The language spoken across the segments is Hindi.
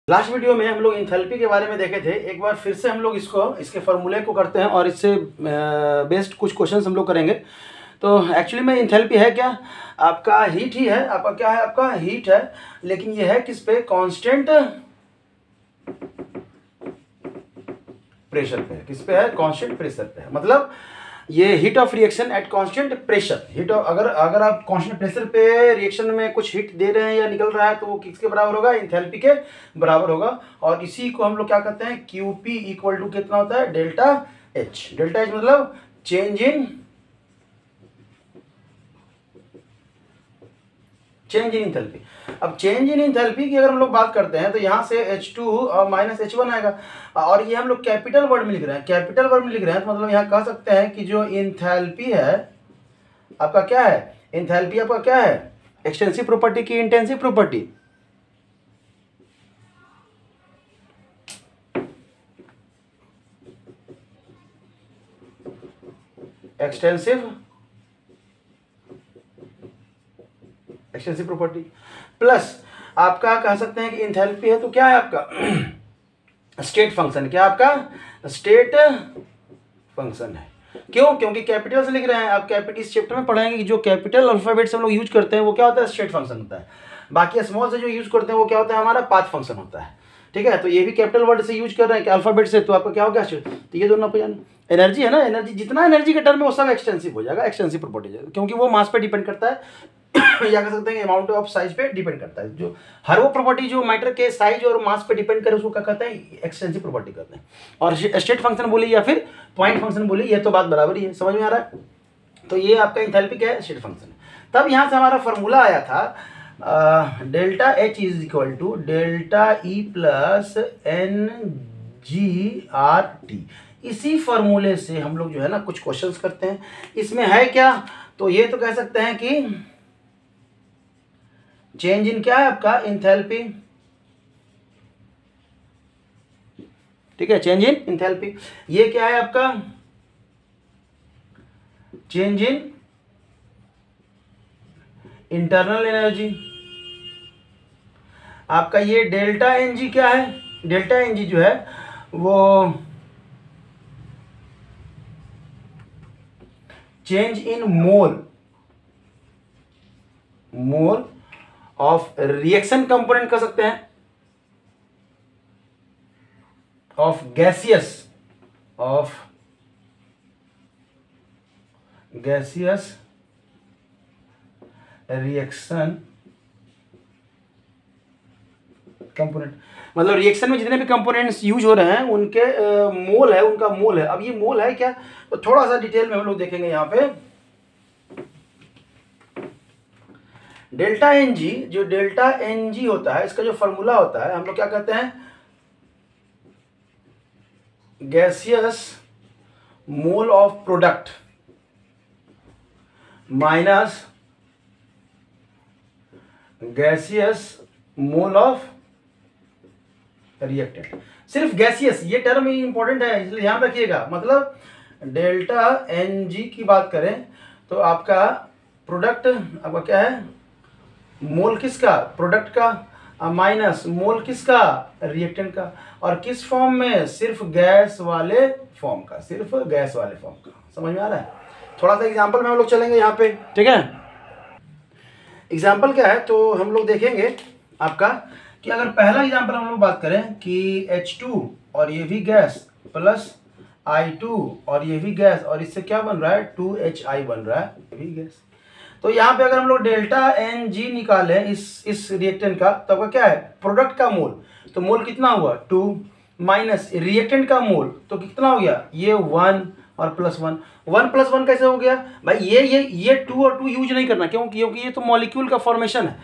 लास्ट वीडियो में हम लोग इंथैल्पी के बारे में देखे थे। एक बार फिर से हम लोग इसके फॉर्मूले को करते हैं और इससे बेस्ड कुछ क्वेश्चंस हम लोग करेंगे। तो एक्चुअली में इंथैल्पी है क्या? आपका हीट ही है। आपका क्या है? आपका हीट है, लेकिन ये है किस पे? कांस्टेंट प्रेशर पे। किस पे है? कांस्टेंट प्रेशर पे है। मतलब ये heat of reaction at constant pressure. Heat of अगर आप कांस्टेंट प्रेशर पे रिएक्शन में कुछ हीट दे रहे हैं या निकल रहा है तो वो किसके बराबर होगा? इंथैल्पी के बराबर होगा। और इसी को हम लोग क्या कहते हैं? QP इक्वल टू कितना होता है? Delta H। डेल्टा H मतलब चेंज इन इंथैल्पी। अब चेंज इन इंथैल्पी की अगर हम लोग बात करते हैं तो यहाँ से H2 और माइनस H1 आएगा। और ये हम लोग कैपिटल वर्ड में लिख रहे हैं। कैपिटल वर्ड में लिख रहे हैं तो मतलब यहाँ कह सकते हैं कि जो इंथैल्पी है आपका क्या है? इंथैल्पी आपका क्या है? एक्सटेंसिव प्रॉपर्टी की intensive property. Extensive property plus आपका कह सकते हैं कि इंथैल्पी है तो क्या है आपका? State function. क्या आपका? स्टेट फंक्शन है। क्यों? क्योंकि कैपिटल से लिख रहे हैं। आप कैपिटल इस चैप्टर में पढ़ेंगे कि जो कैपिटल अल्फाबेट से हम लोग यूज करते हैं वो क्या होता है? स्टेट फंक्शन होता है। बाकी स्मॉल से जो यूज करते हैं वो क्या होता है? हमारा पाथ फंक्शन होता है। ठीक है, तो ये भी कैपिटल वर्ड से यूज कर रहे हैं कि अल्फाबेट से, तो आपका क्या होगा? तो ये दोनों एनर्जी है ना, एनर्जी जितना एनर्जी का टर्म है वो सब एक्सटेंसिव हो जाएगा, एक्सटेंसिव प्रॉपर्टी, क्योंकि वो मास पे डिपेंड करता है या कह सकते हैं अमाउंट ऑफ साइज पे डिपेंड करता है। जो हर वो प्रॉपर्टी जो मैटर के साइज और मास पे डिपेंड करे उसको क्या कहते हैं? एक्सटेंसिव प्रॉपर्टी कहते हैं। और स्टेट फंक्शन बोली या फिर पॉइंट फंक्शन बोली, ये तो बात बराबर ही है। समझ में आ रहा है? तो ये आपका इंथैल्पी क्या है? स्टेट फंक्शन है। तब यहाँ से हमारा फॉर्मूला आया था delta H is equal to delta E plus NGRT। इसी फॉर्मूले से हम लोग जो है ना कुछ क्वेश्चंस करते हैं। इसमें है क्या? तो ये तो कह सकते हैं कि चेंज इन क्या है आपका? इंथैल्पी। ठीक है, चेंज इन इंथैल्पी। ये क्या है आपका? Change in internal energy. आपका ये डेल्टा NG क्या है? डेल्टा NG जो है वो change in mole of reaction component कर सकते हैं, ऑफ गैसियस रिएक्शन कंपोनेंट। मतलब रिएक्शन में जितने भी कंपोनेंट्स यूज हो रहे हैं उनके मोल है, उनका मोल है। अब ये मोल है क्या? तो थोड़ा सा डिटेल में हम लोग देखेंगे यहाँ पे। डेल्टा NG, जो डेल्टा NG होता है इसका जो फॉर्मूला होता है हम लोग क्या कहते हैं? Gaseous mole of product minus gaseous mole of reactant. सिर्फ गैसियस ये टर्म ही इंपॉर्टेंट है, इसलिए ध्यान रखिएगा। मतलब डेल्टा NG की बात करें तो आपका प्रोडक्ट आपका क्या है? मोल किसका? प्रोडक्ट का, माइनस मोल किसका? रिएक्टेंट का। और किस फॉर्म में? सिर्फ गैस वाले फॉर्म का, सिर्फ गैस वाले फॉर्म का। समझ में आ रहा है? थोड़ा सा एग्जांपल में हम लोग चलेंगे यहाँ पे। ठीक है, एग्जांपल क्या है तो हम लोग देखेंगे आपका कि अगर पहला एग्जांपल हम लोग बात करें कि H2 और ये भी गैस प्लस I2 और ये भी गैस, और इससे क्या बन रहा है? 2HI बन रहा है, ये भी गैस। तो यहाँ पे अगर हम लोग डेल्टा NG निकालें इस रिएक्टेंट का, तो आपका क्या है? प्रोडक्ट का मोल। तो मोल कितना हुआ? 2 माइनस रिएक्टेंट का मोल तो कितना हो गया? ये 1 और प्लस 1। 1 प्लस 1 कैसे हो गया भाई? ये 2 और 2 यूज नहीं करना, क्योंकि ये तो मॉलिक्यूल का फॉर्मेशन है।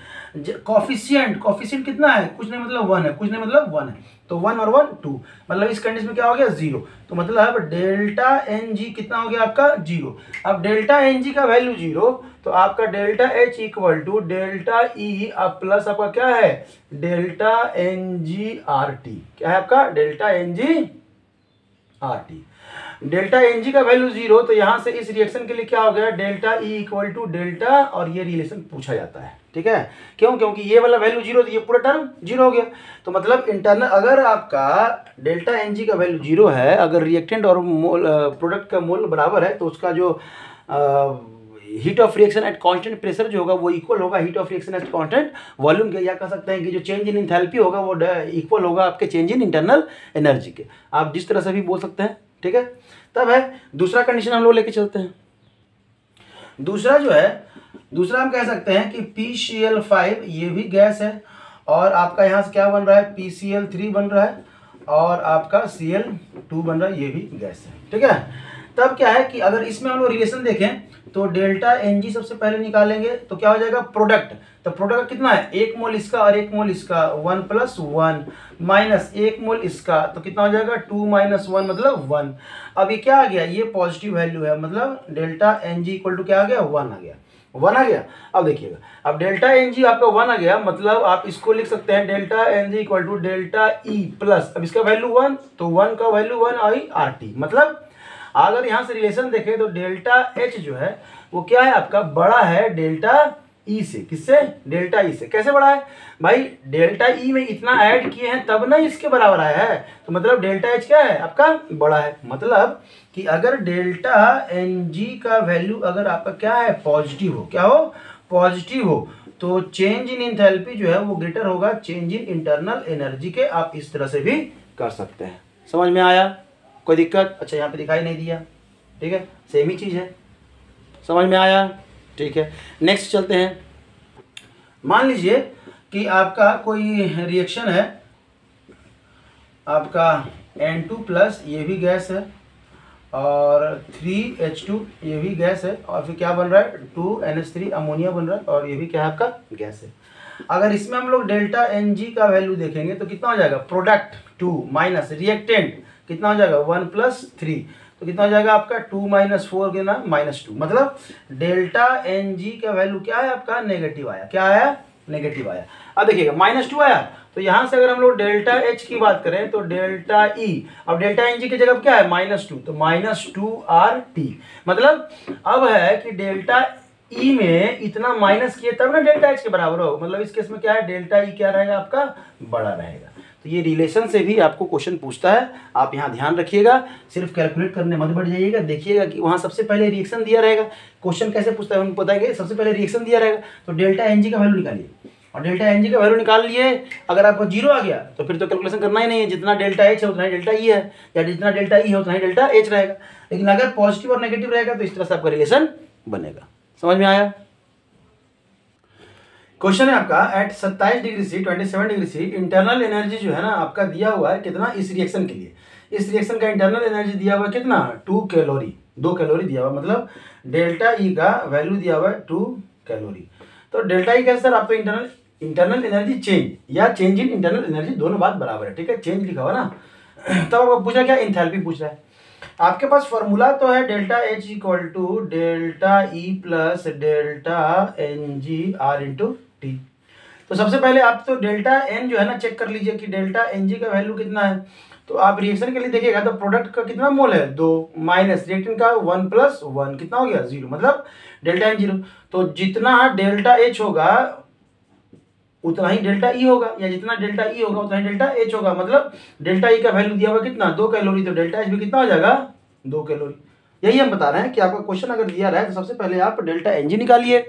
कॉफिशिएंट कितना है? कुछ नहीं मतलब 1 है, कुछ नहीं मतलब 1 है। तो 1 और 1 2, मतलब इस कंडीशन में क्या हो गया? 0। तो मतलब डेल्टा NG कितना हो गया आपका? 0। अब डेल्टा NG का वैल्यू 0 तो आपका delta H equal to delta E अब प्लस आपका क्या है? Delta NGRT। क्या है आपका? Delta NGRT। Delta n g का वैल्यू 0, तो यहाँ से इस रिएक्शन के लिए क्या हो गया, delta E equal to delta, और ये रिलेशन पूछा जाता है, ठीक है। क्यों, क्योंकि ये वाला वैल्यू 0 तो ये पूरा टर्म 0 हो गया। तो मतलब इंटरनल, अगर आपका डेल्टा एन जी का वैल्यू 0 है, अगर रिएक्टेंट और मोल प्रोडक्ट का मोल बराबर है, तो उसका जो heat of reaction at constant pressure जो होगा वो इक्वल होगा heat of reaction at constant volume के, या कह सकते हैं कि जो चेंज इन एंथैल्पी होगा वो इक्वल होगा आपके चेंज इन इंटरनल एनर्जी के। आप जिस तरह से भी बोल सकते हैं, ठीक है। तब है दूसरा कंडीशन हम लोग लेके चलते हैं। दूसरा जो है, दूसरा हम कह सकते हैं कि PCl5 ये भी गैस है, और आपका यहाँ से क्या बन रहा है, PCl3 बन रहा है, और आपका Cl2 बन रहा है, ये भी गैस है, ठीक है। तब क्या है कि अगर इसमें हम लोग रिलेशन देखें तो डेल्टा एन जी सबसे पहले निकालेंगे तो क्या हो जाएगा, प्रोडक्ट। तो प्रोडक्ट कितना है, 1 मोल इसका और 1 मोल इसका, 1 + 1 माइनस 1 मोल इसका, तो कितना हो जाएगा, 2 - 1 मतलब 1। अब ये क्या आ गया, ये पॉजिटिव वैल्यू है, मतलब delta n g equal to क्या आ गया, 1 आ गया, 1 आ गया। अब देखिएगा, अब डेल्टा एन जी आपका 1 आ गया, मतलब आप इसको लिख सकते हैं delta n g equal to delta E plus, अब इसका वैल्यू 1, तो 1 का वैल्यू 1 आई आर टी। मतलब अगर यहाँ से रिलेशन देखें तो डेल्टा एच जो है वो क्या है आपका, बड़ा है डेल्टा ई से। किससे, डेल्टा ई से। कैसे बड़ा है भाई, डेल्टा ई में इतना ऐड किए हैं तब ना इसके बराबर आया है, तो मतलब डेल्टा एच क्या है आपका, बड़ा है। मतलब कि अगर डेल्टा एन जी का वैल्यू अगर आपका क्या है, पॉजिटिव हो, क्या हो, पॉजिटिव हो, तो चेंज इन इंथैल्पी जो है वो ग्रेटर होगा चेंज इन इंटरनल एनर्जी के। आप इस तरह से भी कर सकते हैं। समझ में आया, कोई दिक्कत? अच्छा, यहाँ पे दिखाई नहीं दिया, ठीक है, सेम ही चीज़ है। समझ में आया, ठीक है। नेक्स्ट चलते हैं। मान लीजिए कि आपका कोई रिएक्शन है, आपका N2+ ये भी गैस है, और 3H2 ये भी गैस है, और फिर क्या बन रहा है, 2NH3 अमोनिया बन रहा है, और ये भी क्या है आपका, गैस है। अगर इसमें हम लोग डेल्टा एन जी का वैल्यू देखेंगे तो कितना हो जाएगा, प्रोडक्ट 2 माइनस रिएक्टेंट कितना हो जाएगा, 1 + 3, तो कितना हो जाएगा आपका 2 - 4 के ना -2। मतलब डेल्टा एन जी का वैल्यू क्या है आपका, नेगेटिव आया। क्या आया, नेगेटिव आया। अब देखिएगा -2 आया, तो यहाँ से अगर हम लोग डेल्टा एच की बात करें तो डेल्टा ई, अब डेल्टा एन जी की जगह क्या है, -2, तो -2RT। मतलब अब है कि डेल्टा ई में इतना माइनस किए तब ना डेल्टा एच के बराबर हो, मतलब इस केस में क्या है, डेल्टा ई क्या रहेगा आपका, बड़ा रहेगा। तो ये रिलेशन से भी आपको क्वेश्चन पूछता है, आप यहाँ ध्यान रखिएगा, सिर्फ कैलकुलेट करने मत बढ़ जाइएगा। देखिएगा कि वहाँ सबसे पहले रिएक्शन दिया रहेगा, क्वेश्चन कैसे पूछता है उनको बताएंगे। सबसे पहले रिएक्शन दिया रहेगा तो डेल्टा एन जी का वैल्यू निकालिए, और डेल्टा एन जी का वैल्यू निकाल लिए, अगर आपको 0 आ गया तो फिर तो कैलकुलेशन करना ही नहीं है, जितना डेल्टा एच है उतना ही डेल्टा ई है, या जितना डेल्टा ई है उतना ही डेल्टा एच रहेगा। लेकिन अगर पॉजिटिव और नेगेटिव रहेगा तो इस तरह से आपका रिलेशन बनेगा। समझ में आया? क्वेश्चन है आपका, at 27 degree C 27 degree C internal energy जो है ना आपका दिया हुआ है कितना, इस रिएक्शन के लिए, इस रिएक्शन का इंटरनल एनर्जी दिया हुआ है कितना, 2 कैलोरी, 2 कैलोरी दिया हुआ, मतलब डेल्टा ई का वैल्यू दिया हुआ है 2 कैलोरी। तो डेल्टा ई कैसे सर, आपको इंटरनल एनर्जी चेंज या चेंज इन इंटरनल एनर्जी दोनों बात बराबर है, ठीक है, चेंज लिखा हुआ ना। तब आपको पूछा क्या, इंथैल्पी पूछ रहा है। आपके पास फॉर्मूला तो है delta H equal to delta E plus delta n g R into T. तो सबसे पहले आप तो डेल्टा एन जो है ना चेक कर लीजिए कि डेल्टा एन जी का वैल्यू कितना है। तो आप रिएक्शन के लिए देखिएगा तो प्रोडक्ट का कितना मोल है, 2, माइनस रिएक्टेंट का 1 + 1 कितना हो गया, 0, मतलब डेल्टा एन 0। तो जितना डेल्टा एच होगा उतना ही डेल्टा ई होगा, या जितना डेल्टा ई होगा उतना ही डेल्टा एच होगा। मतलब डेल्टा ई का वैल्यू दिया हुआ कितना, 2 कैलोरी, तो डेल्टा एच भी कितना हो जाएगा, 2 कैलोरी। यही हम बता रहे हैं कि आपका क्वेश्चन अगर दिया रहा है तो सबसे पहले आप डेल्टा एन जी निकालिए,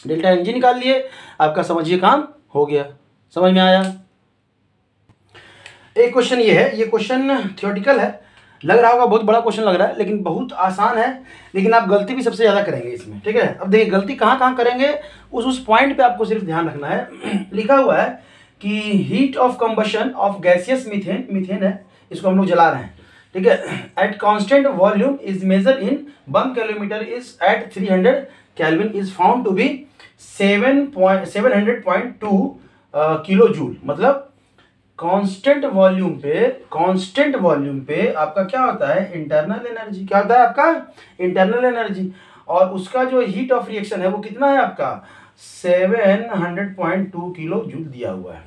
डेल्टा एन जी निकाल लिए, आपका समझिए काम हो गया। समझ में आया? एक क्वेश्चन ये है, ये क्वेश्चन थ्योरेटिकल है, लग रहा होगा बहुत बड़ा क्वेश्चन लग रहा है, लेकिन बहुत आसान है, लेकिन आप गलती भी सबसे ज़्यादा करेंगे इसमें, ठीक है। अब देखिए गलती कहाँ कहाँ करेंगे, उस पॉइंट पे आपको सिर्फ ध्यान रखना है। लिखा हुआ है कि heat of combustion of gaseous methane, methane है, इसको हम लोग जला रहे हैं, ठीक है, at constant volume is measure in 1 kilometer is at 300 kelvin is found to be 700.2 kilo joule. मतलब कांस्टेंट वॉल्यूम पे आपका क्या होता है, इंटरनल एनर्जी। क्या होता है आपका, इंटरनल एनर्जी, और उसका जो हीट ऑफ रिएक्शन है वो कितना है आपका, 700.2 किलो जूल दिया हुआ है,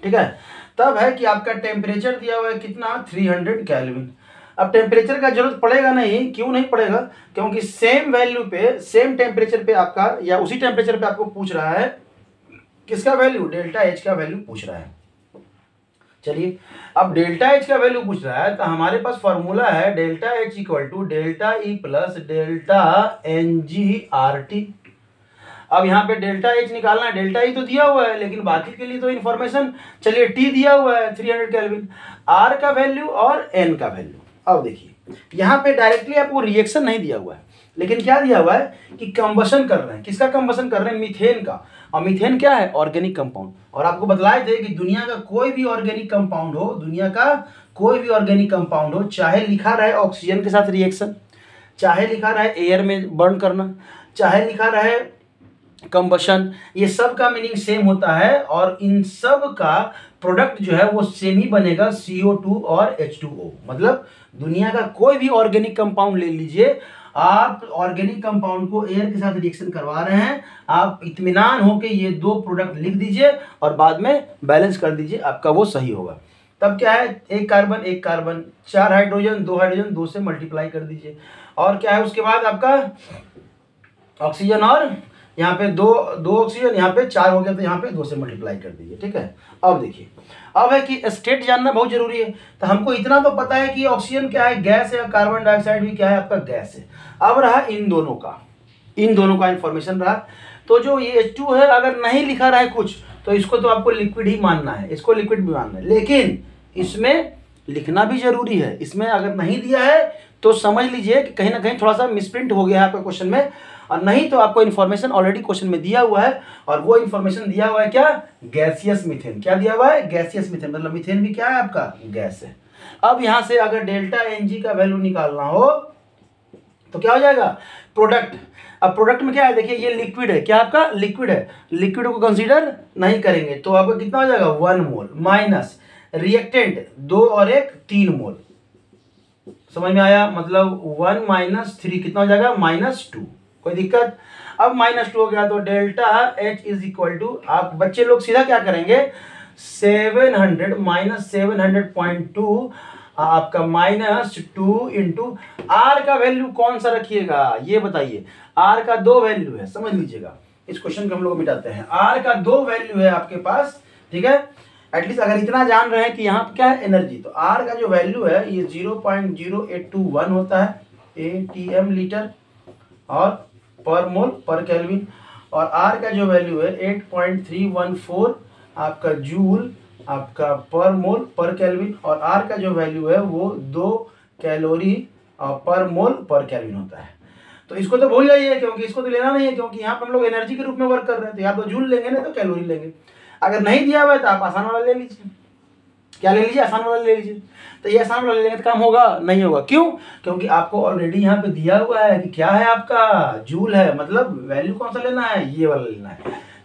ठीक है। तब है कि आपका टेम्परेचर दिया हुआ है कितना, 300 केल्विन। अब टेम्परेचर का जरूरत पड़ेगा नहीं, क्यों नहीं पड़ेगा, क्योंकि सेम वैल्यू पे, सेम टेम्परेचर पे आपका, या उसी टेम्परेचर पे आपको पूछ रहा है किसका वैल्यू, डेल्टा एच का वैल्यू पूछ रहा है। चलिए, अब डेल्टा एच का वैल्यू पूछ रहा है तो हमारे पास फॉर्मूला है delta H equal to delta E plus delta n g R T. अब यहाँ पे डेल्टा एच निकालना है, डेल्टा ई तो दिया हुआ है लेकिन बाकी के लिए तो इन्फॉर्मेशन, चलिए टी दिया हुआ है 300 केल्विन, आर का वैल्यू और एन का वैल्यू। अब देखिए यहाँ पे डायरेक्टली आपको रिएक्शन नहीं दिया हुआ है, लेकिन क्या दिया हुआ है कि कंबशन कर रहे हैं, किसका कंबशन कर रहे हैं, मीथेन का। और मीथेन क्या है, ऑर्गेनिक कंपाउंड। और आपको बतलाए थे कि दुनिया का कोई भी ऑर्गेनिक कंपाउंड हो, दुनिया का कोई भी ऑर्गेनिक कंपाउंड हो, चाहे लिखा रहे ऑक्सीजन के साथ रिएक्शन, चाहे लिखा रहे एयर में बर्न करना, चाहे लिखा रहे कंबशन, ये सब का मीनिंग सेम होता है और इन सब का प्रोडक्ट जो है वो सेम ही बनेगा, CO2 और H2O। मतलब दुनिया का कोई भी ऑर्गेनिक कंपाउंड ले लीजिए, आप ऑर्गेनिक कंपाउंड को एयर के साथ रिएक्शन करवा रहे हैं, आप इत्मीनान होकर ये दो प्रोडक्ट लिख दीजिए और बाद में बैलेंस कर दीजिए, आपका वो सही होगा। तब क्या है, एक कार्बन 4 हाइड्रोजन 2 हाइड्रोजन 2 से मल्टीप्लाई कर दीजिए। और क्या है उसके बाद आपका ऑक्सीजन, और यहाँ पे दो ऑक्सीजन, यहाँ पे 4 हो गया तो यहाँ पे 2 से मल्टीप्लाई कर दीजिए। ठीक है, अब देखिए, अब है कि स्टेट जानना बहुत जरूरी है। तो हमको इतना तो पता है कि ऑक्सीजन क्या है, गैस है, कार्बन डाइऑक्साइड भी क्या है, आपका गैस है। अब रहा इन दोनों का इंफॉर्मेशन रहा। तो जो ये H2 है, अगर नहीं लिखा रहा है कुछ तो इसको तो आपको लिक्विड ही मानना है, इसको लिक्विड भी मानना है, लेकिन इसमें लिखना भी जरूरी है। इसमें अगर नहीं दिया है तो समझ लीजिए कि कहीं ना कहीं थोड़ा सा मिसप्रिंट हो गया है आपके क्वेश्चन में, और नहीं तो आपको इन्फॉर्मेशन ऑलरेडी क्वेश्चन में दिया हुआ है। और वो इन्फॉर्मेशन दिया हुआ है क्या, गैसियस मीथेन। क्या दिया हुआ है, गैसियस मीथेन, मतलब मीथेन भी क्या है, आपका गैस है। अब यहां से अगर डेल्टा एनजी का वैल्यू निकालना हो तो क्या हो जाएगा, प्रोडक्ट। अब प्रोडक्ट में क्या है, देखिए ये लिक्विड है, क्या आपका लिक्विड है, लिक्विड को कंसीडर नहीं करेंगे तो आपका कितना हो जाएगा 1 मोल, माइनस रिएक्टेंट 2 और 1 3 मोल। समझ में आया, मतलब 1 - 3 कितना हो जाएगा, -2। कोई दिक्कत। अब -2 हो गया तो delta H is equal to, आप बच्चे लोग सीधा क्या करेंगे, 700 - 700.2 आपका -2 इंटू आर का वैल्यू कौन सा रखिएगा ये बताइए। आर का 2 वैल्यू है, समझ लीजिएगा, इस क्वेश्चन को हम लोग मिटाते हैं। आर का 2 वैल्यू है आपके पास, ठीक है। एटलीस्ट अगर इतना जान रहे हैं कि यहाँ पे क्या है, एनर्जी, तो आर का जो वैल्यू है ये 0.0821 होता है ATM लीटर और पर मोल पर केल्विन। और आर का जो वैल्यू है 8.314 आपका जूल आपका पर मोल पर केल्विन। और आर का जो वैल्यू है वो 2 कैलोरी पर मोल पर केल्विन होता है। तो इसको तो भूल जाइए क्योंकि इसको तो लेना नहीं है, क्योंकि यहाँ पर हम लोग एनर्जी के रूप में वर्क कर रहे हैं, तो या तो जूल लेंगे ना तो कैलोरी लेंगे। अगर नहीं दिया हुआ है तो आप आसान वाला ले लीजिए। क्या ले लीजिए, आसान वाला ले लीजिए। तो ये आसान वाला लेंगे तो काम होगा, नहीं होगा, क्यों, क्योंकि आपको ऑलरेडी यहाँ पे दिया हुआ है कि क्या है, आपका जूल है, मतलब वैल्यू कौन सा लेना है, ये वाला लेना है।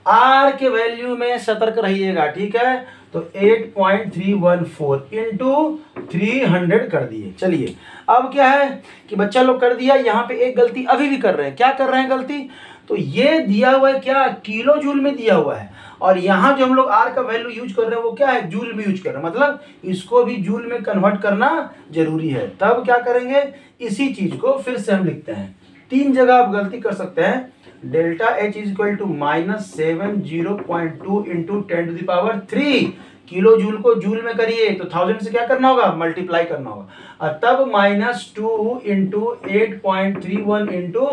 आर के वैल्यू में सतर्क रहिएगा, ठीक है। तो 8.314 इंटू 300 कर दिए। चलिए अब क्या है कि बच्चा लोग कर दिया, यहाँ पे एक गलती अभी भी कर रहे हैं। क्या कर रहे हैं गलती, तो ये दिया हुआ है क्या, किलो जूल में दिया हुआ है, और यहाँ जो हम लोग आर का वैल्यू यूज कर रहे हैं वो क्या है, जूल में यूज कर रहे हैं, मतलब इसको भी जूल में कन्वर्ट करना जरूरी है। तब क्या करेंगे, इसी चीज को फिर से हम लिखते हैं। 3 जगह आप गलती कर सकते हैं। Delta H is equal to -70.2 into 10⁻³ kilo joule को जूल में करिए तो 1000 से क्या करना होगा, मल्टीप्लाई करना होगा, और तब -2 इंटू 8.31 इंटू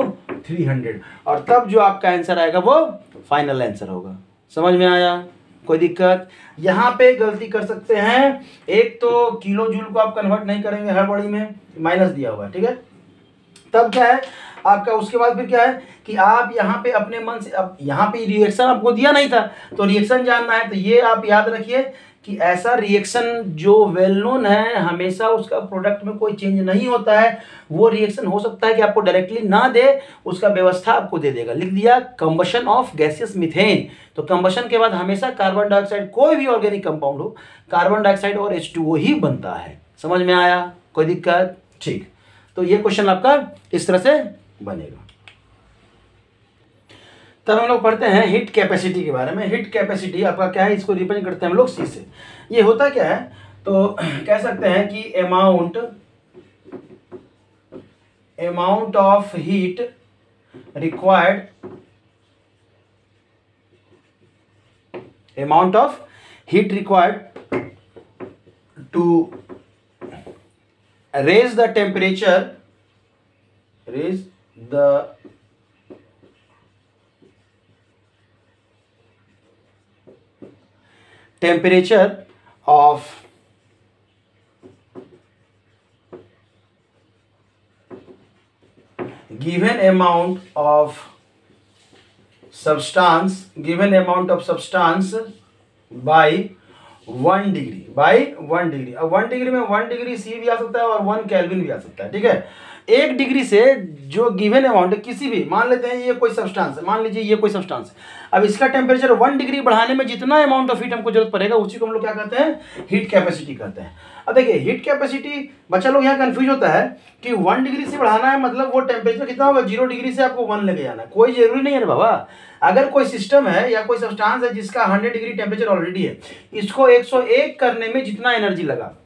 300, और तब जो आपका आंसर आएगा वो फाइनल आंसर होगा। समझ में आया, कोई दिक्कत। यहाँ पे गलती कर सकते हैं, एक तो किलो जूल को आप कन्वर्ट नहीं करेंगे हड़बड़ी में, माइनस दिया हुआ है, ठीक है। तब क्या है आपका, उसके बाद फिर क्या है कि आप यहाँ पे अपने मन से, अब यहाँ पे रिएक्शन आपको दिया नहीं था तो रिएक्शन जानना है, तो ये आप याद रखिए कि ऐसा रिएक्शन जो वेल नोन है, हमेशा उसका प्रोडक्ट में कोई चेंज नहीं होता है। वो रिएक्शन हो सकता है कि आपको डायरेक्टली ना दे, उसका व्यवस्था आपको दे देगा। लिख दिया कंबशन ऑफ गैसियस मीथेन, तो कंबशन के बाद हमेशा कार्बन डाइऑक्साइड, कोई भी ऑर्गेनिक कंपाउंड हो, कार्बन डाइऑक्साइड और H2O ही बनता है। समझ में आया, कोई दिक्कत, ठीक। तो ये क्वेश्चन आपका इस तरह से बनेगा। तब हम लोग पढ़ते हैं हीट कैपेसिटी के बारे में। हीट कैपेसिटी आपका क्या है, इसको रिप्रेजेंट करते हैं हम लोग C से। ये होता क्या है, तो कह सकते हैं कि amount amount of heat required to raise the temperature of given amount of substance by 1 degree अब 1 डिग्री में 1 डिग्री सी भी आ सकता है और 1 केल्विन भी आ सकता है, ठीक है। 1 डिग्री से जो गिवन अमाउंट किसी भी, मान लेते हैं ये कोई सब्सटेंस है, मान लीजिए ये कोई सब्सटेंस है, अब इसका टेम्परेचर 1 डिग्री बढ़ाने में जितना अमाउंट ऑफ हीट हमको जरूरत पड़ेगा उसी को हम लोग क्या कहते हैं, हीट कैपेसिटी कहते हैं। अब देखिए हीट कैपेसिटी, बच्चा लोग यहाँ कंफ्यूज होता है कि 1 डिग्री से बढ़ाना है मतलब वो टेम्परेचर कितना होगा, 0 डिग्री से आपको 1 लेके जाना है, कोई जरूरी नहीं है बाबा। अगर कोई सिस्टम है या कोई सब्सटेंस है जिसका 100 डिग्री टेम्परेचर ऑलरेडी है, इसको 101 करने में जितना एनर्जी लगा,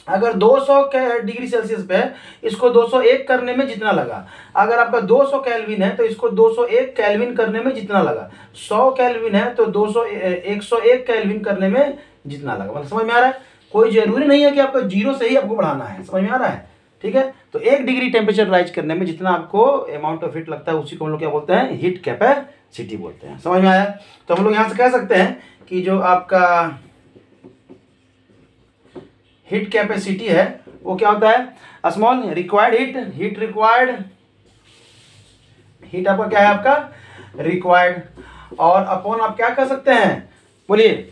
अगर 200 डिग्री सेल्सियस पे है, इसको 201 करने में जितना लगा, अगर आपका 200 केल्विन है तो इसको 201 केल्विन करने में जितना लगा, 100 केल्विन है तो 101 केल्विन करने में जितना लगा। मतलब समझ में आ रहा है, कोई जरूरी नहीं है कि आपको 0 से ही आपको बढ़ाना है, समझ में आ रहा है, ठीक है। तो 1 डिग्री टेम्परेचर राइज करने में जितना आपको अमाउंट ऑफ हीट लगता है उसी को हम लोग क्या बोलते हैं, हीट कैपेसिटी बोलते हैं। समझ में आया। तो हम लोग यहाँ से कह सकते हैं कि जो आपका हीट कैपेसिटी है वो क्या होता है, स्मॉल रिक्वायर्ड हीट आपका क्या है, आपका रिक्वायर्ड, और अपॉन आप क्या कर सकते हैं, बोलिए,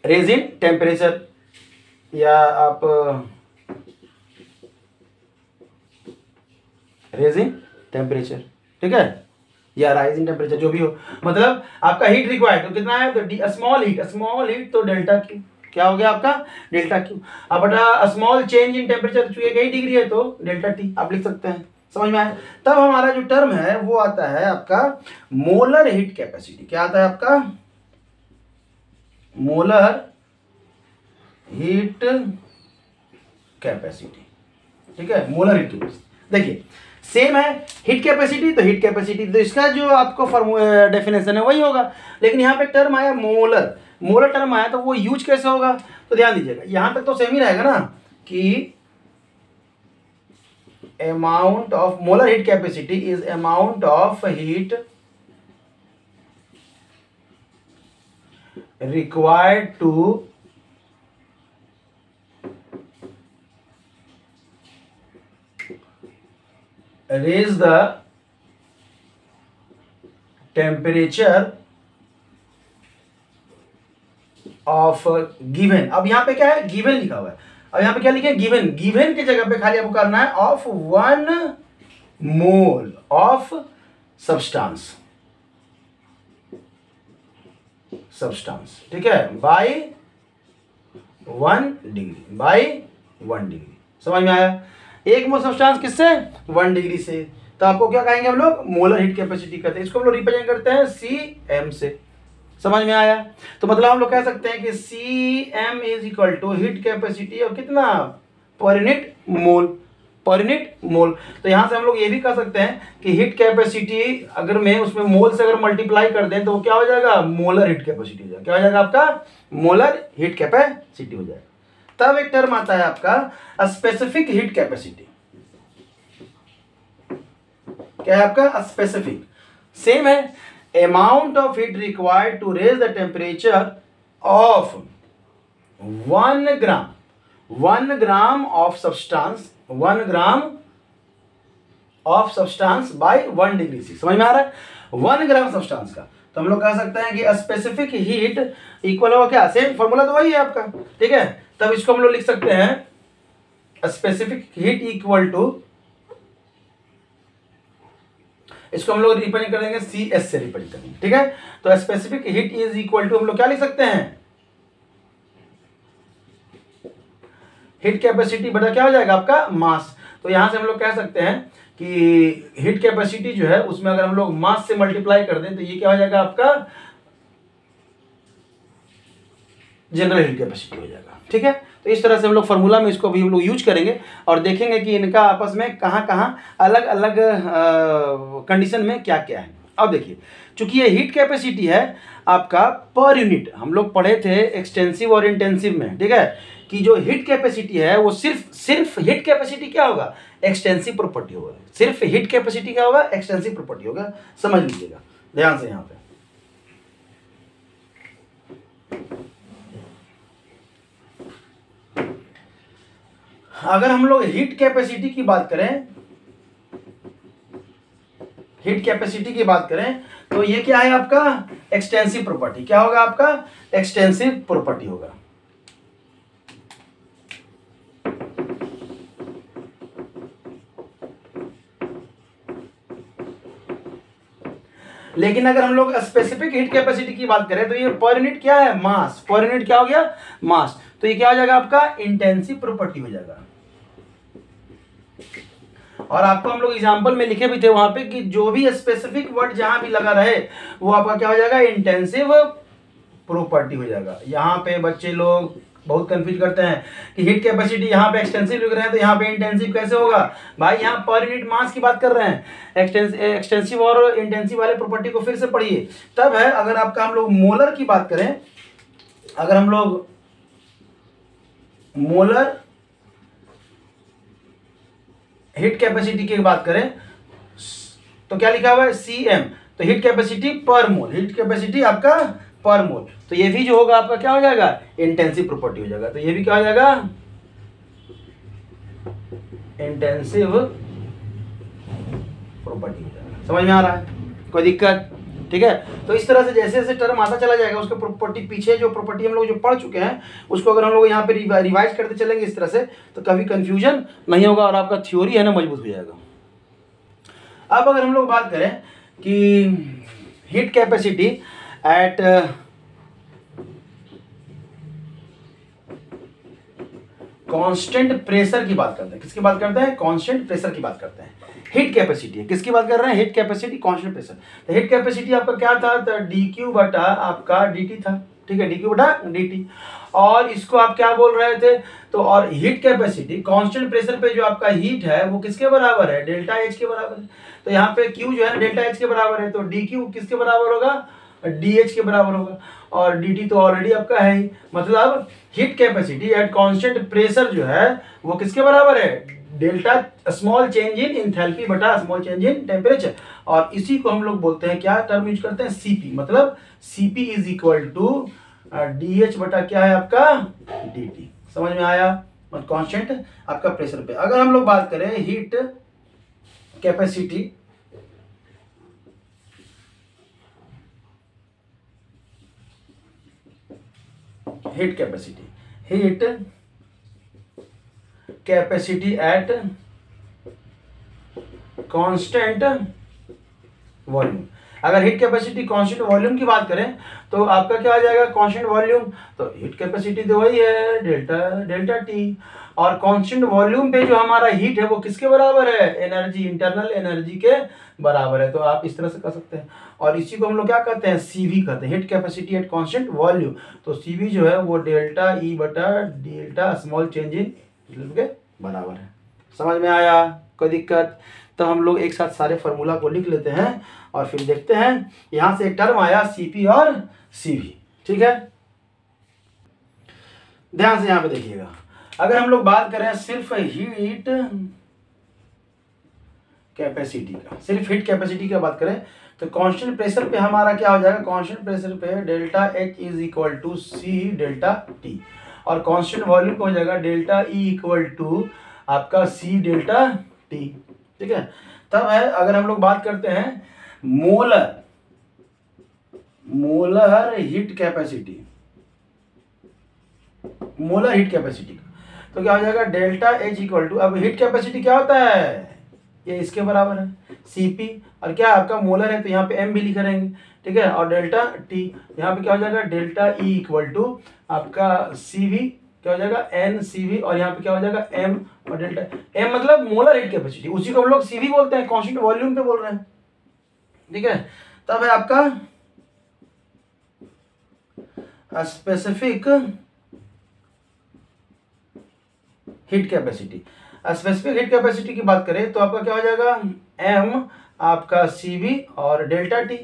रेज इन टेम्परेचर, या आप रेज इन टेम्परेचर, ठीक है, या राइज इन टेम्परेचर, जो भी हो, मतलब आपका हीट रिक्वायर्ड तो कितना है, तो स्मॉल हीट तो डेल्टा क्यू, क्या हो गया आपका, डेल्टा क्यू। अब बटा स्मॉल चेंज इन टेम्परेचर, चूंकि 1 डिग्री है तो डेल्टा टी आप लिख सकते हैं। समझ में आया। तब हमारा जो टर्म है वो आता है आपका मोलर हीट कैपेसिटी। क्या आता है आपका, मोलर हीट कैपेसिटी, ठीक है, मोलर हीट कैपेसिटी। देखिए सेम है हीट कैपेसिटी, तो हीट कैपेसिटी तो इसका जो आपको डेफिनेशन है वही होगा, लेकिन यहाँ पे टर्म आया मोलर टर्म आया तो वो यूज कैसे होगा, तो ध्यान दीजिएगा, यहां तक तो सेम ही रहेगा ना कि amount of molar heat capacity is amount of heat required to raise the temperature of given। अब यहां पे क्या है, गिवन लिखा हुआ है, अब यहां पे क्या लिखे, गिवन की जगह पे खाली आपको करना है ऑफ 1 मोल ऑफ सब्सटेंस, ठीक है, बाय 1 डिग्री, समझ में आया। 1 मोल सब्सटेंस किससे, 1 डिग्री से, तो आपको क्या कहेंगे हम लोग, मोलर हीट कैपेसिटी कहते हैं। इसको हम लोग रिप्रेजेंट करते हैं Cm से। समझ में आया। तो मतलब हम लोग कह सकते हैं कि Cm is equal to heat capacity और कितना, पर यूनिट मोल। तो यहां से हम लोग ये भी कह सकते हैं कि हीट कैपेसिटी अगर मैं उसमें मोल से अगर मल्टीप्लाई कर दें तो वो क्या हो जाएगा, मोलर हीट कैपेसिटी हो जाएगा। क्या हो जाएगा आपका, मोलर हीट कैपेसिटी हो जाएगा। तब एक टर्म आता है आपका स्पेसिफिक हीट कैपेसिटी। क्या है आपका, स्पेसिफिक, सेम है, amount of heat required to raise the temperature of 1 gram of substance, 1 gram of substance by 1 degree C. समझ में आ रहा है, 1 ग्राम सब्सटेंस का, तो हम लोग कह सकते हैं कि स्पेसिफिक हीट इक्वल होगा क्या, सेम फॉर्मूला तो वही है आपका, ठीक है। तब इसको हम लोग लिख सकते हैं स्पेसिफिक हीट इक्वल टू, इसको हम लोग रिप्रेजेंट कर देंगे CS से रिप्रेजेंट करेंगे, ठीक है। तो specific heat is equal to हम लोग क्या लिख सकते हैं, हीट कैपेसिटी बटा क्या हो जाएगा आपका, मास। तो यहां से हम लोग कह सकते हैं कि हीट कैपेसिटी जो है उसमें अगर हम लोग मास से मल्टीप्लाई कर दें तो ये क्या हो जाएगा आपका जनरल हीट कैपेसिटी हो जाएगा। ठीक है, तो इस तरह से हम लोग फार्मूला में इसको भी हम लोग यूज करेंगे और देखेंगे कि इनका आपस में कहाँ कहाँ अलग अलग कंडीशन में क्या क्या है। अब देखिए, चूंकि ये हीट कैपेसिटी है आपका पर यूनिट, हम लोग पढ़े थे एक्सटेंसिव और इंटेंसिव में, ठीक है, कि जो हीट कैपेसिटी है वो सिर्फ हीट कैपेसिटी क्या होगा, एक्सटेंसिव प्रॉपर्टी होगा। सिर्फ हीट कैपेसिटी क्या होगा, एक्सटेंसिव प्रॉपर्टी होगा। समझ लीजिएगा ध्यान से यहाँ पे। अगर हम लोग हीट कैपेसिटी की बात करें, हीट कैपेसिटी की बात करें तो ये क्या है आपका एक्सटेंसिव प्रॉपर्टी। क्या होगा आपका एक्सटेंसिव प्रॉपर्टी होगा। लेकिन अगर हम लोग स्पेसिफिक हीट कैपेसिटी की बात करें तो ये पर यूनिट क्या है, मास। पर यूनिट क्या हो गया, मास। तो ये क्या हो जाएगा आपका इंटेंसिव प्रॉपर्टी हो जाएगा। और आपको हम लोग एग्जांपल में लिखे भी थे वहां पे कि जो भी स्पेसिफिक वर्ड जहां भी लगा रहे वो आपका क्या हो जाएगा, इंटेंसिव प्रॉपर्टी हो जाएगा। यहाँ पे बच्चे लोग बहुत कंफ्यूज करते हैं कि हीट कैपेसिटी यहाँ पे एक्सटेंसिव लिख रहे हैं तो यहाँ पे इंटेंसिव कैसे होगा। भाई यहाँ पर यूनिट मास की बात कर रहे हैं, एक्सटेंसिव और इंटेंसिव वाले प्रॉपर्टी को फिर से पढ़िए तब है। अगर आपका हम लोग मोलर की बात करें, अगर हम लोग मोलर हीट कैपेसिटी की बात करें तो क्या लिखा हुआ है, Cm। तो हीट कैपेसिटी पर मोल, हीट कैपेसिटी आपका पर मोल। तो ये भी जो होगा आपका क्या हो जाएगा, इंटेंसिव प्रॉपर्टी हो जाएगा। तो ये भी क्या हो जाएगा, इंटेंसिव प्रॉपर्टी हो जाएगा। समझ में आ रहा है, कोई दिक्कत? ठीक है, तो इस तरह से जैसे जैसे टर्म आता चला जाएगा उसके प्रॉपर्टी, पीछे जो प्रॉपर्टी हम लोग जो पढ़ चुके हैं उसको अगर हम लोग यहाँ पे रिवाइज करते चलेंगे इस तरह से तो कभी कंफ्यूजन नहीं होगा और आपका थ्योरी है ना मजबूत हो जाएगा। अब अगर हम लोग बात करें कि heat capacity at constant pressure की बात करते हैं। किसकी बात करते हैं, कांस्टेंट प्रेशर की बात करते हैं। हीट कैपेसिटी है, किसकी बात कर रहे हैं, हीट कैपेसिटी कांस्टेंट प्रेशर। तो हीट कैपेसिटी आपका क्या था, तो dq बटा आपका dt था। ठीक है, dq बटा dt। और इसको आप क्या बोल रहे थे, तो और हीट कैपेसिटी कांस्टेंट प्रेशर पे जो आपका हीट है वो किसके बराबर है, डेल्टा एच के बराबर है। तो यहाँ पे q जो है डेल्टा एच के बराबर है, तो dq किसके बराबर होगा, dh के बराबर होगा। और dt तो ऑलरेडी आपका है ही, मतलब heat capacity at constant pressure जो है वो किसके बराबर है, delta small change in enthalpy बटा स्मॉल चेंज इन टेम्परेचर। और इसी को हम लोग बोलते हैं, क्या टर्म यूज करते हैं, Cp। मतलब Cp is equal to dH बटा क्या है आपका dt। समझ में आया, मतलब कांस्टेंट आपका प्रेशर पे। अगर हम लोग बात करें heat capacity heat capacity at constant volume. अगर हीट कैपेसिटी कांस्टेंट वॉल्यूम की बात करें तो आपका क्या आ जाएगा, कांस्टेंट वॉल्यूम। तो हीट कैपेसिटी तो वही है डेल्टा टी। और कांस्टेंट वॉल्यूम पे जो हमारा हीट है वो किसके बराबर है, एनर्जी, इंटरनल एनर्जी के बराबर है। तो आप इस तरह से कर सकते हैं। और इसी को हम लोग क्या कहते हैं, CV कहते हैं, heat capacity at constant volume. तो CV जो है वो डेल्टा E बटा डेल्टा स्मॉल चेंज इन के बराबर है। समझ में आया, कोई दिक्कत? तो हम लोग एक साथ सारे फार्मूला को लिख लेते हैं और फिर देखते हैं। यहां से एक टर्म आया CP और CV। ठीक है, ध्यान से यहां पे देखिएगा। अगर हम लोग बात करें सिर्फ हीट कैपेसिटी का, सिर्फ हीट कैपेसिटी की बात करें तो कांस्टेंट प्रेशर पे हमारा क्या हो जाएगा, कांस्टेंट प्रेशर पे delta H is equal to C delta T। और कांस्टेंट वॉल्यूम हो जाएगा डेल्टा E इक्वल टू आपका C डेल्टा T। ठीक है, तब है अगर हम लोग बात करते हैं molar heat capacity, molar heat capacity तो क्या हो जाएगा, डेल्टा H इक्वल टू, अब हीट कैपेसिटी क्या होता है, ये इसके बराबर है Cp। और क्या आपका मोलर है तो यहाँ पे m भी लिख रहेंगे। ठीक है, और डेल्टा T यहाँ पे क्या हो जाएगा, डेल्टा E इक्वल टू आपका CV क्या हो जाएगा NCV। और यहाँ पे क्या हो जाएगा m और डेल्टा m, मतलब मोलर हीट कैपेसिटी, उसी को हम लोग CV बोलते हैं, कांस्टेंट वॉल्यूम पे बोल रहे हैं। ठीक है, तब है आपका specific heat capacity. Specific heat capacity की बात करें तो आपका क्या हो जाएगा, m आपका CV और डेल्टा T,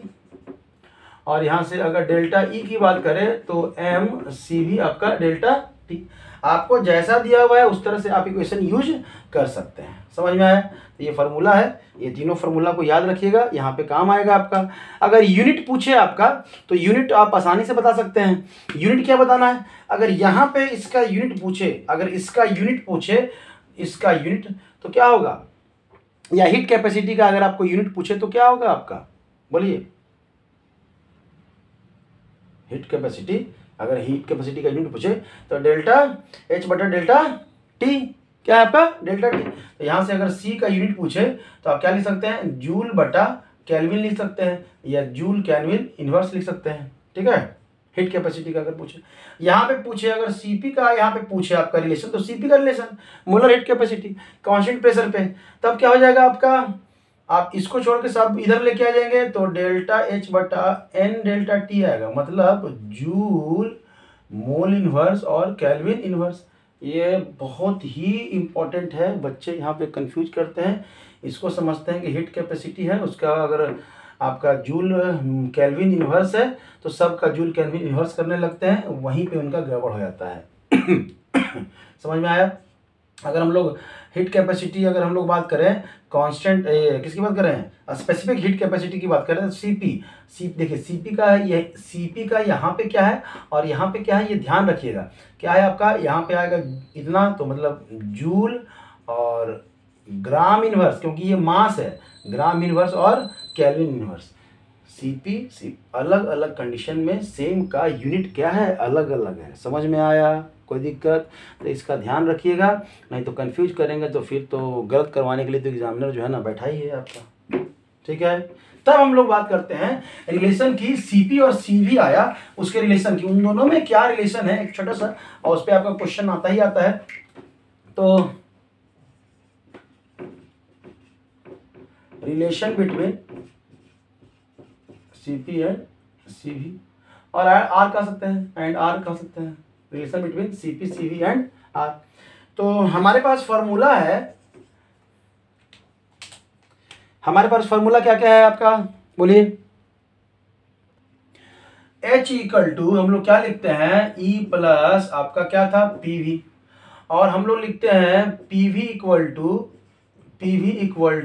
और यहाँ से अगर डेल्टा E की बात करें तो m CV आपका डेल्टा T। आपको जैसा दिया हुआ है उस तरह से आप इक्वेशन यूज कर सकते हैं। समझ में आया? तो ये फार्मूला है, ये तीनों फार्मूला को याद रखिएगा, यहाँ पे काम आएगा आपका। अगर यूनिट पूछे आपका तो यूनिट आप आसानी से बता सकते हैं। यूनिट क्या बताना है, अगर यहाँ पे इसका यूनिट पूछे, अगर इसका यूनिट पूछे, इसका यूनिट तो क्या होगा, या हीट कैपेसिटी का अगर आपको यूनिट पूछे तो क्या होगा आपका, बोलिए। हीट कैपेसिटी, अगर हीट कैपेसिटी का यूनिट पूछे तो डेल्टा H बटा डेल्टा T, क्या है आपका, डेल्टा T। तो यहाँ से अगर C का यूनिट पूछे तो आप क्या लिख सकते हैं, जूल बटा केल्विन लिख सकते हैं, या जूल केल्विन इनवर्स लिख सकते हैं। ठीक है, हीट कैपेसिटी का अगर पूछे। यहाँ पे पूछे अगर Cp का, यहाँ पे पूछे आपका रिलेशन, तो Cp का relation molar heat capacity constant pressure पे, तब क्या हो जाएगा आपका, आप इसको छोड़ के सब इधर लेके आ जाएंगे तो डेल्टा H बटा N डेल्टा T आएगा, मतलब जूल मोल इनवर्स और केल्विन इनवर्स। ये बहुत ही इम्पोर्टेंट है, बच्चे यहाँ पे कंफ्यूज करते हैं, इसको समझते हैं कि हीट कैपेसिटी है, उसका अगर आपका जूल केल्विन इनवर्स है तो सब का जूल केल्विन इनवर्स करने लगते हैं, वहीं पे उनका गड़बड़ हो जाता है। समझ में आया? अगर हम लोग हीट कैपेसिटी, अगर हम लोग बात करें कांस्टेंट, किसकी बात कर रहे हैं, स्पेसिफिक हीट कैपेसिटी की बात करें तो सी देखिए Cp का है, ये Cp का यहाँ पे क्या है और यहाँ पे क्या है, ये ध्यान रखिएगा। क्या है आपका, यहाँ पे आएगा इतना, तो मतलब जूल और ग्राम इनवर्स, क्योंकि ये मास है, ग्राम इनवर्स और केल्विन इनवर्स। Cp अलग अलग कंडीशन में सेम का यूनिट क्या है, अलग अलग है। समझ में आया? कोई दिक्कत? तो इसका ध्यान रखिएगा, नहीं तो कंफ्यूज करेंगे तो फिर तो गलत करवाने के लिए तो एग्जामिनर जो है ना बैठा ही है आपका। ठीक है, तब हम लोग बात करते हैं रिलेशन की। Cp और Cv आया, उसके रिलेशन की, उन दोनों में क्या रिलेशन है, एक छोटा सा, और उस पर आपका क्वेश्चन आता ही आता है। तो relation between Cp and Cv, और R कह सकते हैं, एंड R कह सकते हैं, relation between Cp Cv and R। तो हमारे पास फॉर्मूला है, हमारे पास फॉर्मूला क्या क्या है आपका, बोलिए। H इक्वल टू हम लोग क्या लिखते हैं, E प्लस आपका क्या था, PV, और हम लोग लिखते हैं PV इक्वल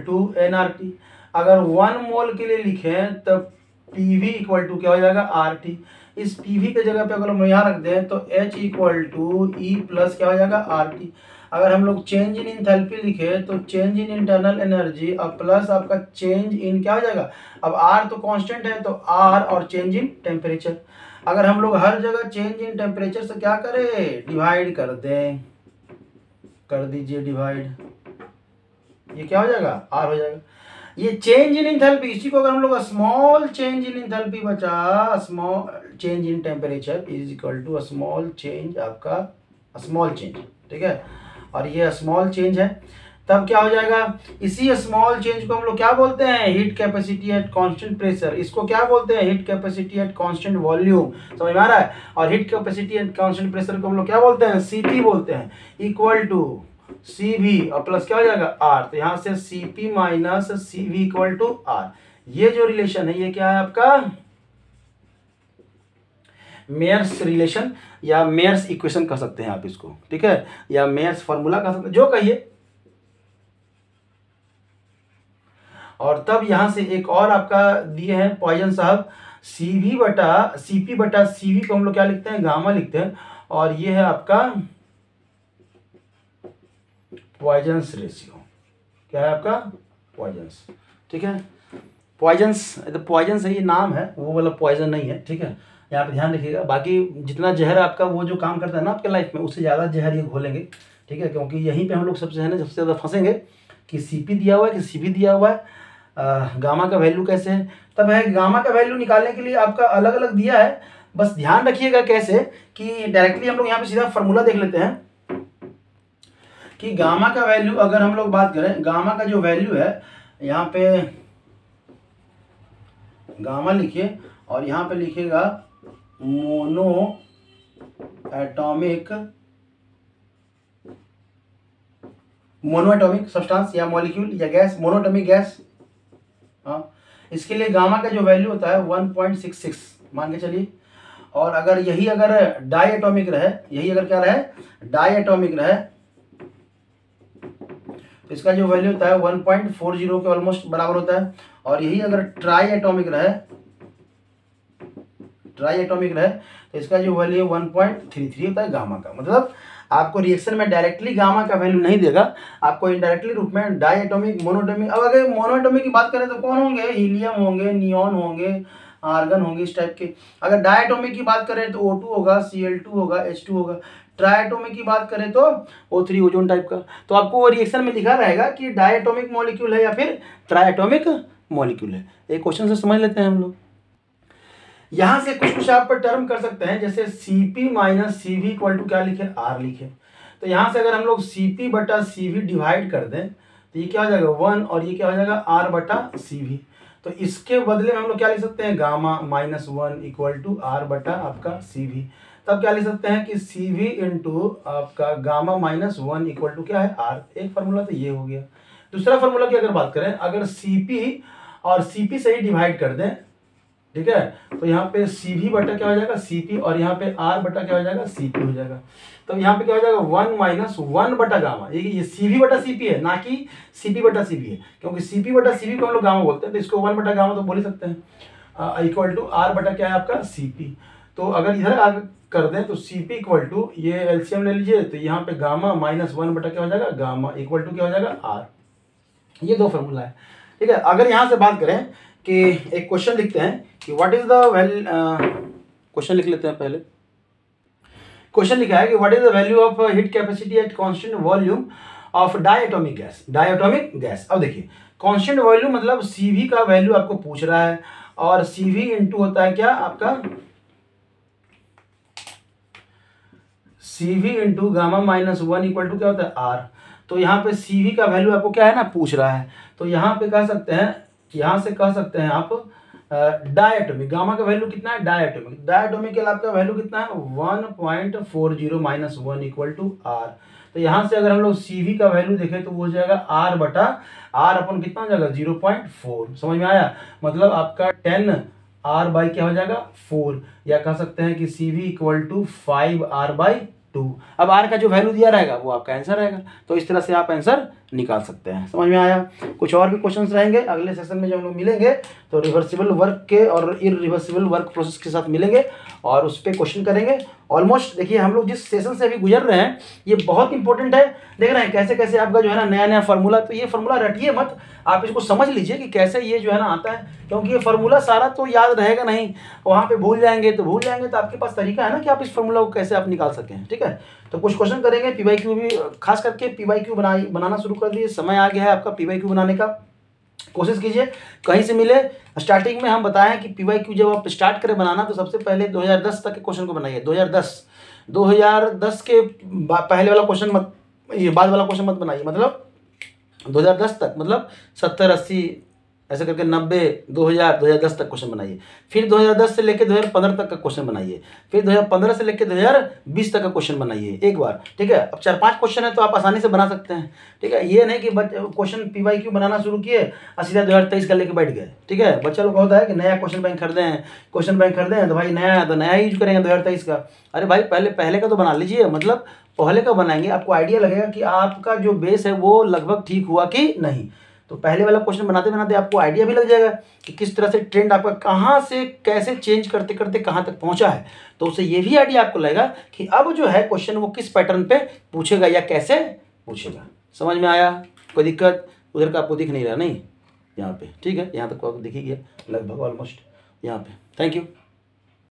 टू nRT। अगर 1 मोल के लिए लिखें तब PV इक्वल टू क्या हो जाएगा, RT। इस PV के जगह पे अगर हम यहाँ रख दें तो H equal to E plus क्या हो जाएगा, RT। अगर हम लोग चेंज इन इंथैल्पी लिखे तो चेंज इन इंटरनल एनर्जी और प्लस आपका चेंज इन क्या हो जाएगा, अब R तो कांस्टेंट है तो R और चेंज इन टेम्परेचर। अगर हम लोग हर जगह चेंज इन टेम्परेचर से क्या करें, डिवाइड कर दें, कर दीजिए डिवाइड, ये क्या हो जाएगा, R हो जाएगा। ये चेंज इन इंथैल्पी, इसी को अगर हम लोग स्मॉल चेंज इन इंथैल्पी बचा small change in temperature is equal to small change, आपका स्मॉल चेंज, ठीक है, और ये स्मॉल चेंज है, तब क्या हो जाएगा, इसी स्मॉल चेंज को हम लोग क्या बोलते हैं, heat capacity at constant pressure. इसको क्या बोलते हैं, heat capacity at constant volume. समझ में आ रहा है? और heat capacity at constant pressure को हम लोग क्या बोलते हैं, Cp बोलते हैं, इक्वल टू Cv और प्लस क्या हो जाएगा, R। तो यहाँ से Cp minus Cv equal to R। ये जो रिलेशन है ये क्या है आपका, मेयर्स रिलेशन या मेयर्स इक्वेशन कह सकते हैं आप इसको, ठीक है, या मेयर्स फॉर्मूला कह सकते हैं, जो कहिए। और तब यहां से एक और आपका दिए हैं पॉइजन साहब, Cp बटा Cv को हम लोग क्या लिखते हैं, गामा लिखते हैं, और ये है आपका पॉइजन्स रेशियो। क्या है आपका, पॉइजन्स, ठीक है, पॉइजन्स, तो पॉइजन्स है, ये नाम है, वो वाला पॉइजन नहीं है, ठीक है, यहाँ पे ध्यान रखिएगा। बाकी जितना जहर आपका वो जो काम करता है ना आपके लाइफ में, उससे ज़्यादा जहर ये घोलेंगे, ठीक है, क्योंकि यहीं पे हम लोग सबसे है ना सबसे ज़्यादा फंसेंगे कि Cp दिया हुआ है कि Cv दिया हुआ है, गामा का वैल्यू कैसे है। तब है गामा का वैल्यू निकालने के लिए आपका अलग अलग दिया है, बस ध्यान रखिएगा कैसे, कि डायरेक्टली हम लोग यहाँ पे सीधा फार्मूला देख लेते हैं कि गामा का वैल्यू, अगर हम लोग बात करें गामा का जो वैल्यू है, यहाँ पे गामा लिखिए और यहाँ पे लिखिएगा मोनो एटॉमिक मोनोएटॉमिक सब्सटेंस या मॉलिक्यूल या गैस, मोनोएटॉमिक गैस। हाँ, इसके लिए गामा का जो वैल्यू होता है 1.66 मान के चलिए। और अगर यही अगर डाईएटॉमिक रहे, यही अगर क्या रहे, डाईएटॉमिक रहे, तो इसका जो वैल्यू होता है 1.40 के ऑलमोस्ट बराबर होता है। और यही अगर ट्राईएटॉमिक रहे, तो इसका जो वैल्यू 1.33 होता है गामा का। मतलब आपको रिएक्शन में डायरेक्टली गामा का वैल्यू नहीं देगा, आपको इनडायरेक्टली रूप में डाईएटॉमिक, मोनोएटॉमिक। अब अगर मोनोएटॉमिक की बात करें तो कौन होंगे, हीलियम होंगे, नियॉन होंगे, आर्गन होंगे, इस टाइप के। अगर डाईएटॉमिक की बात करें तो O2 होगा, Cl2 होगा, H2 होगा। ट्राईएटॉमिक की बात करें तो O3 ओजोन टाइप का। तो आपको वो रिएक्शन में लिखा रहेगा कि डाईएटॉमिक मॉलिक्यूल है या फिर ट्राईएटॉमिक मॉलिक्यूल है। एक क्वेश्चन से समझ लेते हैं हम लोग। यहाँ से कुछ आप पर टर्म कर सकते हैं, जैसे Cp minus Cv equal to क्या लिखे, R लिखे। तो यहाँ से अगर हम लोग Cp बटा Cv डिवाइड कर दें तो ये क्या हो जाएगा 1, और ये क्या हो जाएगा R बटा Cv। तो इसके बदले में हम लोग क्या लिख सकते हैं, gamma minus 1 equal to R बटा आपका Cv। तब क्या लिख सकते हैं कि Cv इंटू आपका गामा माइनस 1 इक्वल टू क्या है, R। एक फार्मूला तो ये हो गया। दूसरा फार्मूला की अगर बात करें, अगर Cp और Cp से ही डिवाइड कर दें, ठीक है, तो यहाँ पे Cv बटा क्या हो जाएगा, Cp, और यहाँ पे R बटा क्या हो जाएगा, Cp हो जाएगा। तो यहाँ पे क्या हो जाएगा 1 माइनस 1 बटा गामा। ये Cv बटा Cp है, ना कि Cp बटा Cv है, क्योंकि Cp बटा Cv को हम लोग गामा बोलते हैं, तो इसको 1 बटा गामा तो बोल ही सकते हैं, इक्वल टू R बटा क्या है आपका Cp। तो अगर इधर आगे कर दें तो Cp इक्वल टू, ये एलसीएम ले लीजिए, तो यहाँ पे गामा माइनस 1 बटा क्या हो जाएगा, गामा इक्वल टू क्या हो जाएगा, R। ये दो फॉर्मूला है, ठीक है। अगर यहाँ से बात करें कि एक क्वेश्चन लिखते हैं कि व्हाट इज द क्वेश्चन लिख लेते हैं पहले। क्वेश्चन लिखा है कि what is the value of heat capacity at constant volume of diatomic gas, diatomic gas. अब देखिए कांस्टेंट वॉल्यूम मतलब Cv का वैल्यू आपको पूछ रहा है, और Cv इंटू होता है क्या आपका Cv into gamma minus 1 equal to क्या होता है, R। तो यहाँ पे Cv का वैल्यू आपको क्या है ना, पूछ रहा है। तो यहाँ पे कह सकते हैं, यहाँ से कह सकते हैं आप डाईएटॉमिक, गामा का वैल्यू कितना है, डाईएटॉमिक के आपका वैल्यू कितना है 1.40 माइनस 1 इक्वल टू R। तो यहाँ से अगर हम लोग Cv का वैल्यू देखें तो वो हो जाएगा R बटा R अपन कितना हो जाएगा 0.4। समझ में आया, मतलब आपका 10 R बाई क्या हो जाएगा 4, या कह सकते हैं कि Cv इक्वल टू 5R/2। अब R का जो वैल्यू दिया रहेगा वो आपका आंसर रहेगा। तो इस तरह से आप आंसर निकाल सकते हैं। समझ में आया। कुछ और भी क्वेश्चंस रहेंगे अगले सेशन में, जब हम लोग मिलेंगे तो रिवर्सिबल वर्क के और इरिवर्सिबल वर्क प्रोसेस के साथ मिलेंगे और उस पर क्वेश्चन करेंगे। ऑलमोस्ट देखिए हम लोग जिस सेशन से अभी गुजर रहे हैं ये बहुत इंपॉर्टेंट है। देख रहे हैं कैसे कैसे आपका जो है ना नया नया फार्मूला, तो ये फार्मूला रटिए मत, आप इसको समझ लीजिए कि कैसे ये जो है ना आता है, क्योंकि ये फार्मूला सारा तो याद रहेगा नहीं, वहाँ पे भूल जाएंगे तो आपके पास तरीका है ना कि आप इस फार्मूला को कैसे आप निकाल सकें। ठीक है, तो कुछ क्वेश्चन करेंगे, पीवाईक्यू भी, खास करके पीवाईक्यू बनाना शुरू कर दिए। समय आ गया है आपका पीवाईक्यू बनाने का, कोशिश कीजिए कहीं से मिले। स्टार्टिंग में हम बताएं कि पीवाईक्यू जब आप स्टार्ट करें बनाना तो सबसे पहले 2010 तक के क्वेश्चन को बनाइए। 2010 के पहले वाला क्वेश्चन मत, ये बाद वाला क्वेश्चन मत बनाइए। मतलब 2010 तक, मतलब 70, 80 ऐसे करके 90, 2000, 2010 तक क्वेश्चन बनाइए। फिर 2010 से लेकर 2015 तक का क्वेश्चन बनाइए। फिर 2015 से लेकर 2020 तक का क्वेश्चन बनाइए एक बार। ठीक है, अब 4-5 क्वेश्चन है तो आप आसानी से बना सकते हैं। ठीक है, ये नहीं कि क्वेश्चन पीवाईक्यू बनाना शुरू किए और सीधा 2023 का लेके बैठ गए। ठीक है, बच्चा लोग होता है कि नया क्वेश्चन बैंक खरीदें तो भाई नया है तो नया यूज करेंगे 2023 का। अरे भाई पहले का तो बना लीजिए, मतलब पहले का बनाएंगे आपको आइडिया लगेगा कि आपका जो बेस है वो लगभग ठीक हुआ कि नहीं। तो पहले वाला क्वेश्चन बनाते बनाते आपको आइडिया भी लग जाएगा कि किस तरह से ट्रेंड आपका कहाँ से कैसे चेंज करते करते कहाँ तक पहुँचा है। तो उससे ये भी आइडिया आपको लगेगा कि अब जो है क्वेश्चन वो किस पैटर्न पे पूछेगा या कैसे पूछेगा। समझ में आया? कोई दिक्कत उधर का आपको दिख नहीं रहा? नहीं, यहाँ पे ठीक है, यहाँ तक आपको दिख ही गया लगभग ऑलमोस्ट यहाँ पे। Thank you.